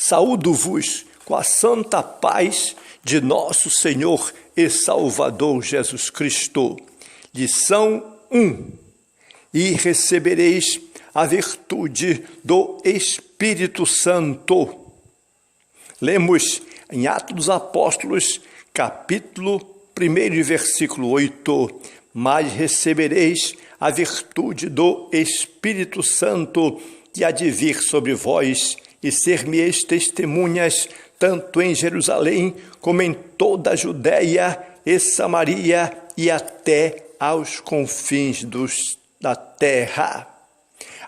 Saúdo-vos com a santa paz de nosso Senhor e Salvador Jesus Cristo. Lição 1. E recebereis a virtude do Espírito Santo. Lemos em Atos dos Apóstolos, capítulo 1, versículo 8. Mas recebereis a virtude do Espírito Santo, que há de vir sobre vós, e ser-me-eis testemunhas, tanto em Jerusalém, como em toda a Judéia e Samaria, e até aos confins da terra.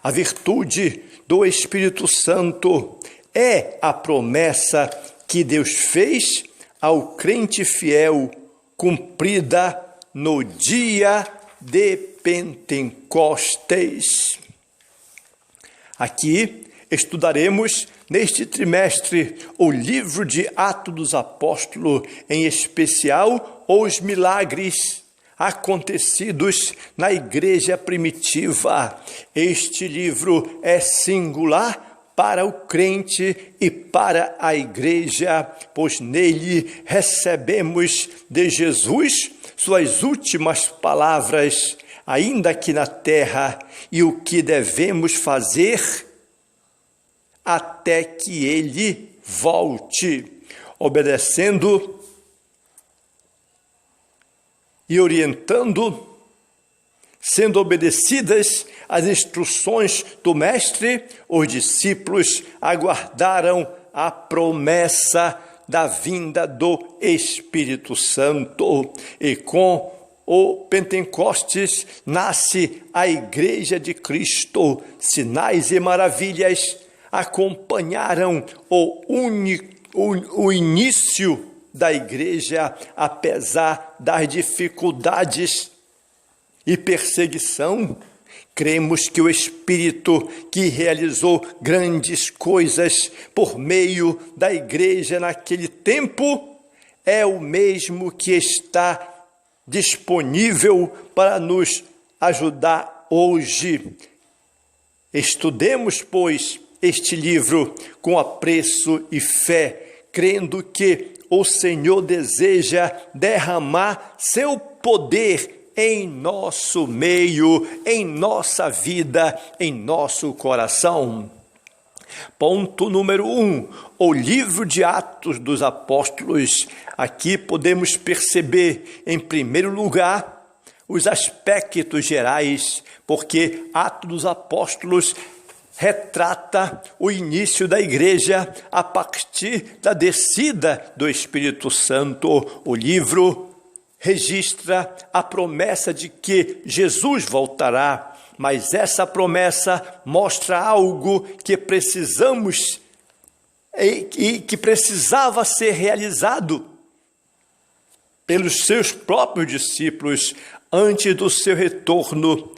A virtude do Espírito Santo é a promessa que Deus fez ao crente fiel, cumprida no dia de Pentecostes. Aqui estudaremos neste trimestre o livro de Atos dos Apóstolos, em especial os milagres acontecidos na igreja primitiva. Este livro é singular para o crente e para a igreja, pois nele recebemos de Jesus suas últimas palavras, ainda aqui na terra, e o que devemos fazer até que ele volte, obedecendo e orientando, sendo obedecidas as instruções do Mestre, os discípulos aguardaram a promessa da vinda do Espírito Santo. E com o Pentecostes nasce a Igreja de Cristo. Sinais e maravilhas acompanharam o início da igreja, apesar das dificuldades e perseguição. Cremos que o Espírito que realizou grandes coisas por meio da igreja naquele tempo é o mesmo que está disponível para nos ajudar hoje. Estudemos, pois, este livro com apreço e fé, crendo que o Senhor deseja derramar seu poder em nosso meio, em nossa vida, em nosso coração. Ponto número 1, o livro de Atos dos Apóstolos. Aqui podemos perceber, em primeiro lugar, os aspectos gerais, porque Atos dos Apóstolos retrata o início da igreja a partir da descida do Espírito Santo. O livro registra a promessa de que Jesus voltará, mas essa promessa mostra algo que precisamos e que precisava ser realizado pelos seus próprios discípulos antes do seu retorno.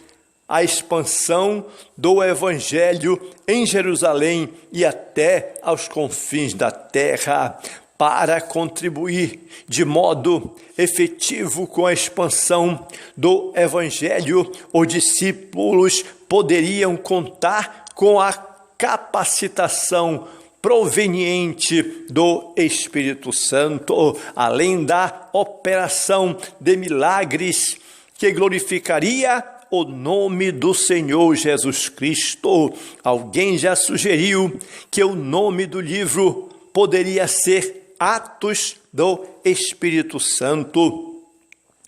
A expansão do Evangelho em Jerusalém e até aos confins da terra. Para contribuir de modo efetivo com a expansão do Evangelho, os discípulos poderiam contar com a capacitação proveniente do Espírito Santo, além da operação de milagres que glorificaria o nome do Senhor Jesus Cristo. Alguém já sugeriu que o nome do livro poderia ser Atos do Espírito Santo,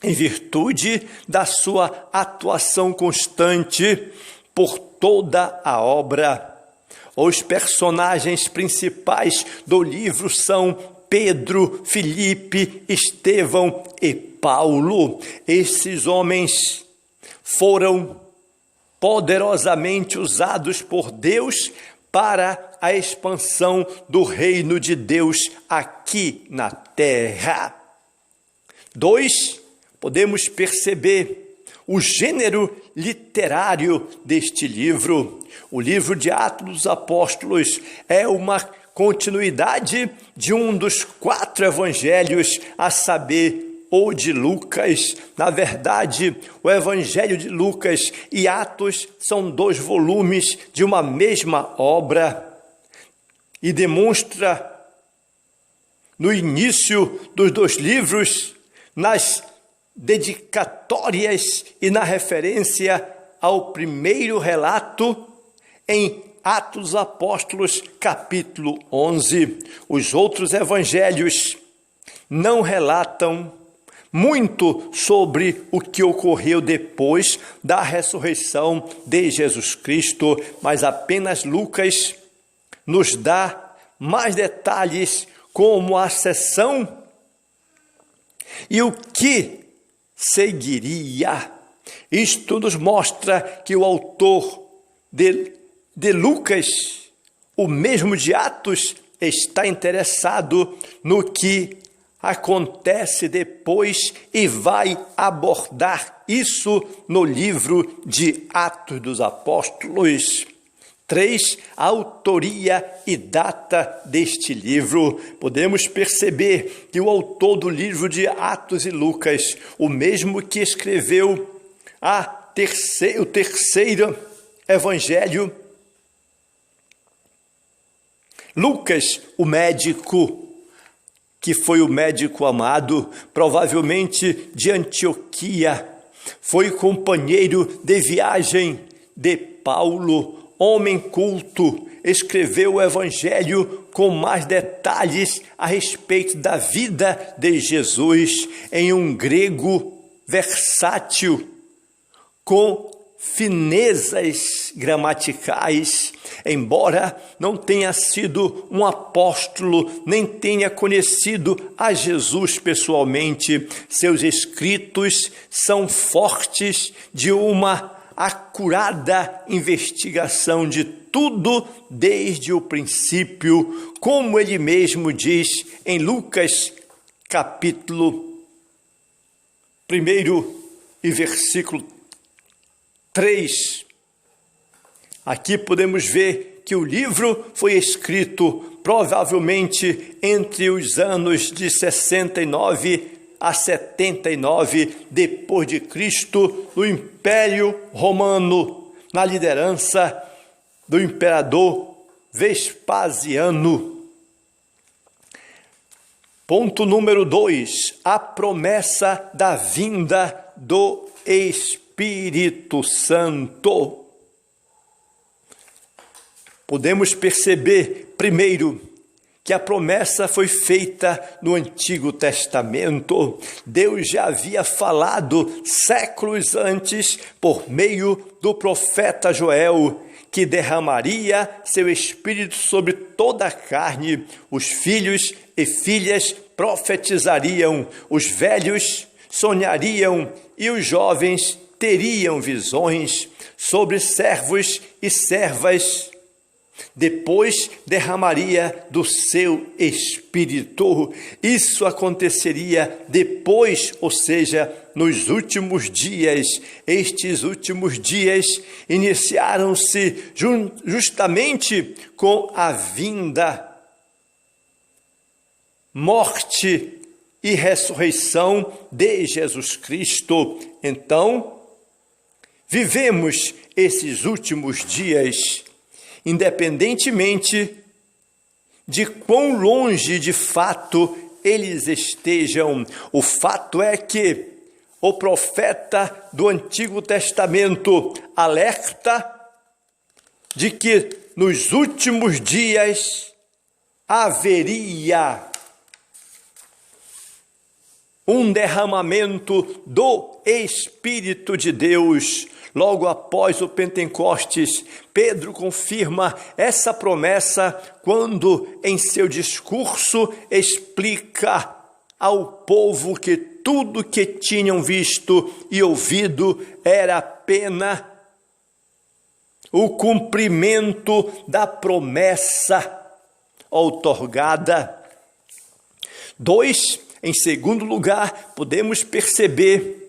em virtude da sua atuação constante por toda a obra. Os personagens principais do livro são Pedro, Filipe, Estevão e Paulo. Esses homens foram poderosamente usados por Deus para a expansão do reino de Deus aqui na terra. 2, podemos perceber o gênero literário deste livro. O livro de Atos dos Apóstolos é uma continuidade de um dos 4 evangelhos, a saber, ou de Lucas. Na verdade, o Evangelho de Lucas e Atos são 2 volumes de uma mesma obra. e demonstra no início dos 2 livros, nas dedicatórias e na referência ao primeiro relato em Atos dos Apóstolos, capítulo 11. Os outros evangelhos não relatam muito sobre o que ocorreu depois da ressurreição de Jesus Cristo, mas apenas Lucas nos dá mais detalhes, como a ascensão e o que seguiria. Isto nos mostra que o autor de Lucas, o mesmo de Atos, está interessado no que acontece depois e vai abordar isso no livro de Atos dos Apóstolos. 3. A autoria e data deste livro. Podemos perceber que o autor do livro de Atos e Lucas, o mesmo que escreveu o terceiro evangelho, Lucas, o médico, que foi o médico amado, provavelmente de Antioquia, foi companheiro de viagem de Paulo, homem culto, escreveu o evangelho com mais detalhes a respeito da vida de Jesus em um grego versátil, com finezas gramaticais. Embora não tenha sido um apóstolo, nem tenha conhecido a Jesus pessoalmente, seus escritos são fortes de uma acurada investigação de tudo desde o princípio, como ele mesmo diz em Lucas, capítulo 1 e versículo 3. Aqui podemos ver que o livro foi escrito provavelmente entre os anos de 69 a 79 depois de Cristo, no Império Romano, na liderança do imperador Vespasiano. Ponto número 2, a promessa da vinda do Espírito Santo. Podemos perceber, primeiro, que a promessa foi feita no Antigo Testamento. Deus já havia falado séculos antes, por meio do profeta Joel, que derramaria seu espírito sobre toda a carne. Os filhos e filhas profetizariam, os velhos sonhariam e os jovens teriam visões. Sobre servos e servas depois derramaria do seu espírito. Isso aconteceria depois, ou seja, nos últimos dias. Estes últimos dias iniciaram-se justamente com a vinda, morte e ressurreição de Jesus Cristo. Então, vivemos esses últimos dias, independentemente de quão longe de fato eles estejam. O fato é que o profeta do Antigo Testamento alerta de que nos últimos dias haveria um derramamento do Espírito de Deus. Logo após o Pentecostes, Pedro confirma essa promessa quando, em seu discurso, explica ao povo que tudo que tinham visto e ouvido era apenas o cumprimento da promessa outorgada. 2. Em segundo lugar, podemos perceber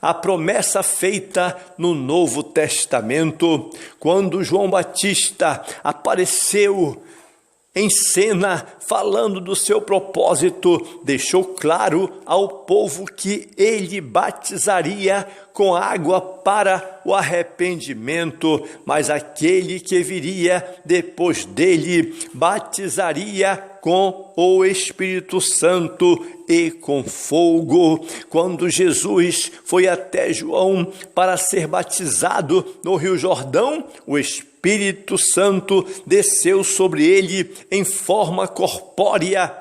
a promessa feita no Novo Testamento, quando João Batista apareceu em cena, falando do seu propósito, deixou claro ao povo que ele batizaria com água para o arrependimento, mas aquele que viria depois dele batizaria com o Espírito Santo e com fogo. Quando Jesus foi até João para ser batizado no Rio Jordão, o Espírito Santo desceu sobre ele em forma corpórea,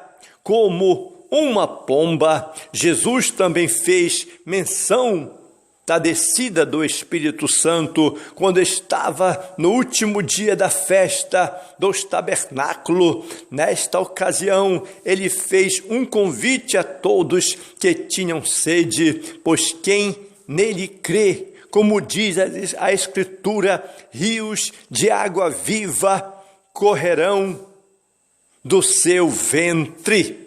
como uma pomba. Jesus também fez menção da descida do Espírito Santo quando estava no último dia da festa dos tabernáculos. Nesta ocasião, ele fez um convite a todos que tinham sede, pois quem nele crê, como diz a Escritura, rios de água viva correrão do seu ventre.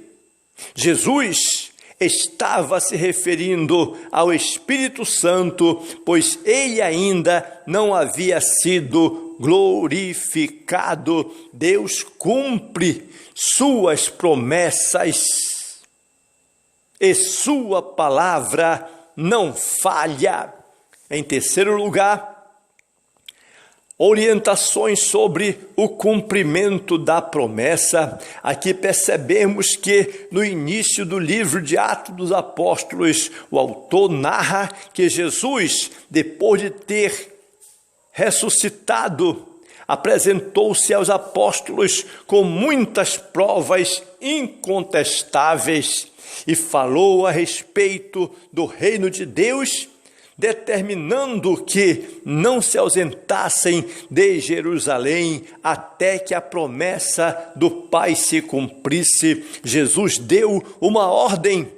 Jesus estava se referindo ao Espírito Santo, pois ele ainda não havia sido glorificado. Deus cumpre suas promessas e sua palavra não falha. Em terceiro lugar, orientações sobre o cumprimento da promessa. Aqui percebemos que no início do livro de Atos dos Apóstolos, o autor narra que Jesus, depois de ter ressuscitado, apresentou-se aos apóstolos com muitas provas incontestáveis e falou a respeito do reino de Deus, determinando que não se ausentassem de Jerusalém até que a promessa do Pai se cumprisse. Jesus deu uma ordem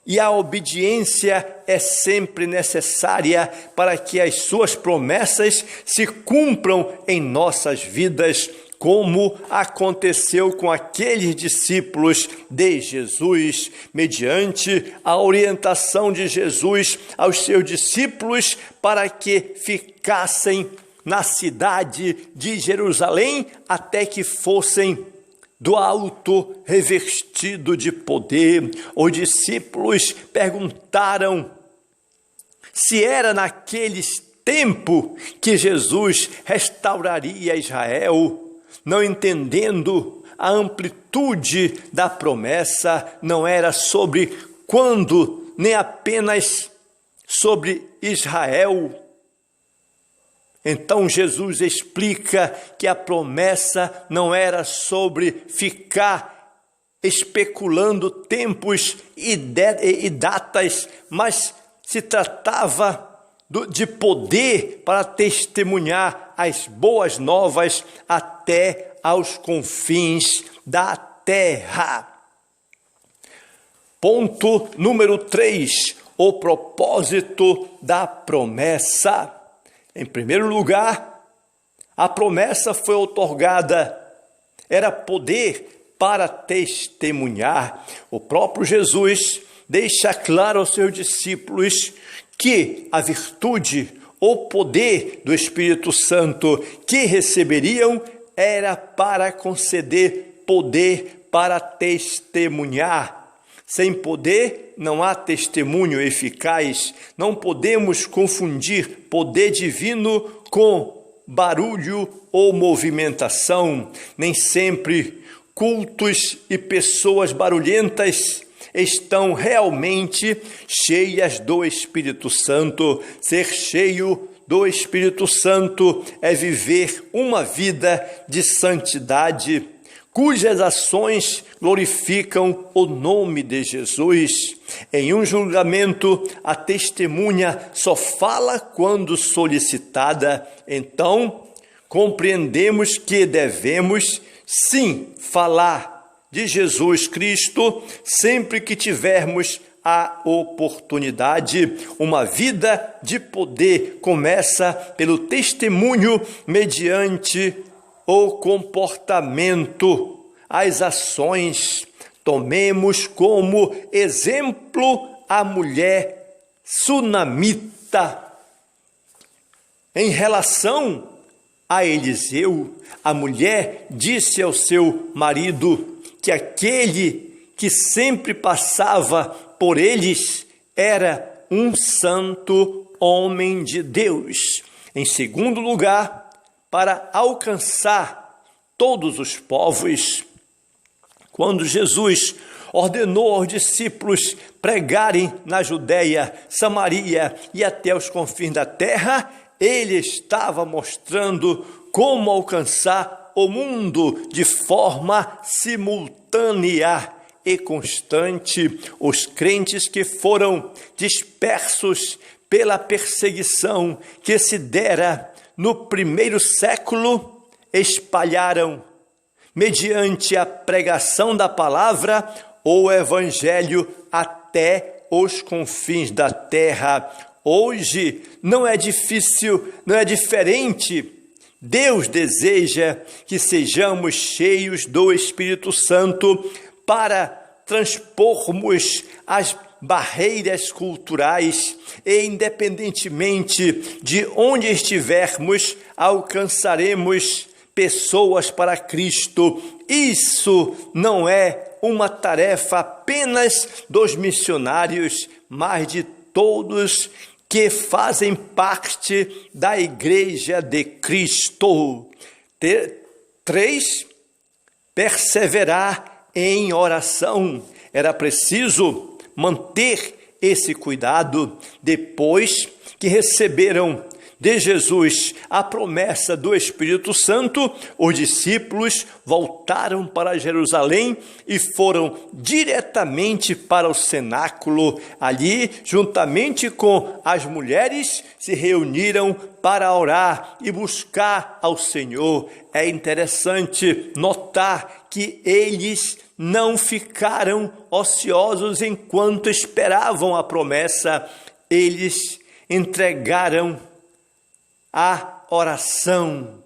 e a obediência é sempre necessária para que as suas promessas se cumpram em nossas vidas, como aconteceu com aqueles discípulos de Jesus, mediante a orientação de Jesus aos seus discípulos para que ficassem na cidade de Jerusalém até que fossem do alto revestido de poder. Os discípulos perguntaram se era naqueles tempos que Jesus restauraria Israel. Não entendendo a amplitude da promessa, não era sobre quando, nem apenas sobre Israel. Então Jesus explica que a promessa não era sobre ficar especulando tempos e datas, mas se tratava de poder para testemunhar as boas novas até aos confins da terra. Ponto número 3, o propósito da promessa. Em primeiro lugar, a promessa foi outorgada, era poder para testemunhar. O próprio Jesus deixa claro aos seus discípulos que a virtude, o poder do Espírito Santo que receberiam era para conceder poder para testemunhar. Sem poder não há testemunho eficaz. Não podemos confundir poder divino com barulho ou movimentação. Nem sempre cultos e pessoas barulhentas estão realmente cheias do Espírito Santo. Ser cheio do Espírito Santo é viver uma vida de santidade, cujas ações glorificam o nome de Jesus. Em um julgamento, a testemunha só fala quando solicitada. Então, compreendemos que devemos, sim, falar de Jesus Cristo sempre que tivermos a oportunidade. Uma vida de poder começa pelo testemunho mediante o comportamento, as ações. Tomemos como exemplo a mulher sunamita. Em relação a Eliseu, a mulher disse ao seu marido que aquele que sempre passava por eles era um santo homem de Deus. Em segundo lugar, para alcançar todos os povos, quando Jesus ordenou aos discípulos pregarem na Judéia, Samaria e até os confins da terra, ele estava mostrando como alcançar o mundo de forma simultânea e constante. Os crentes que foram dispersos pela perseguição que se dera no primeiro século, espalharam, mediante a pregação da palavra, o evangelho até os confins da terra. Hoje não é difícil, não é diferente. Deus deseja que sejamos cheios do Espírito Santo para transpormos as barreiras culturais e, independentemente de onde estivermos, alcançaremos pessoas para Cristo. Isso não é uma tarefa apenas dos missionários, mas de todos que fazem parte da Igreja de Cristo. 3. Perseverar em oração. Era preciso manter esse cuidado. Depois que receberam de Jesus a promessa do Espírito Santo, os discípulos voltaram para Jerusalém e foram diretamente para o cenáculo. Ali, juntamente com as mulheres, se reuniram para orar e buscar ao Senhor. É interessante notar que eles não ficaram ociosos enquanto esperavam a promessa. Eles entregaram a oração.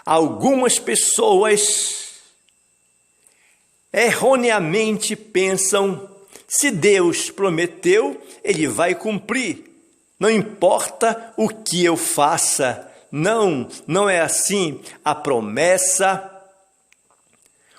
Algumas pessoas erroneamente pensam: se Deus prometeu, Ele vai cumprir, não importa o que eu faça. Não é assim. A promessa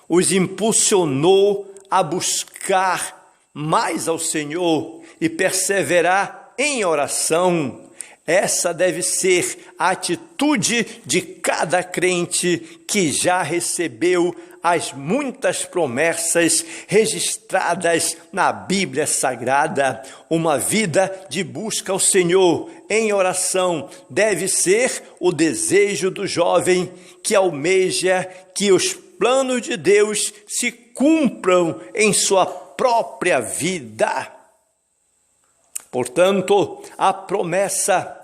os impulsionou a buscar mais ao Senhor e perseverar em oração. Essa deve ser a atitude de cada crente que já recebeu as muitas promessas registradas na Bíblia Sagrada. Uma vida de busca ao Senhor em oração deve ser o desejo do jovem que almeja que os planos de Deus se cumpram em sua própria vida. Portanto, a promessa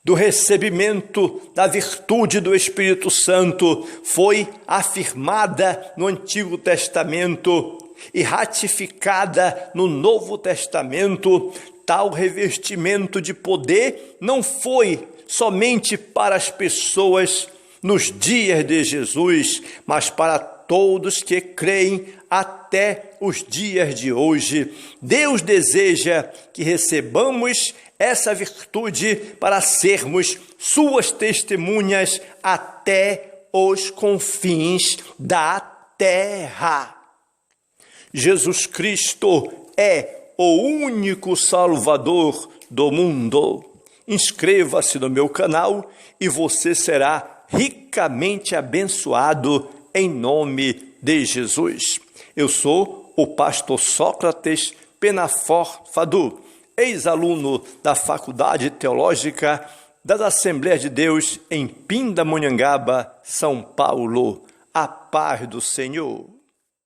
do recebimento da virtude do Espírito Santo foi afirmada no Antigo Testamento e ratificada no Novo Testamento. Tal revestimento de poder não foi somente para as pessoas nos dias de Jesus, mas para todos que creem até os dias de hoje. Deus deseja que recebamos essa virtude para sermos suas testemunhas até os confins da terra. Jesus Cristo é o único Salvador do mundo. Inscreva-se no meu canal e você será ricamente abençoado em nome de Jesus. Eu sou o pastor Sócrates Penafor Fadu, ex-aluno da Faculdade Teológica das Assembleias de Deus em Pindamonhangaba, São Paulo. A paz do Senhor.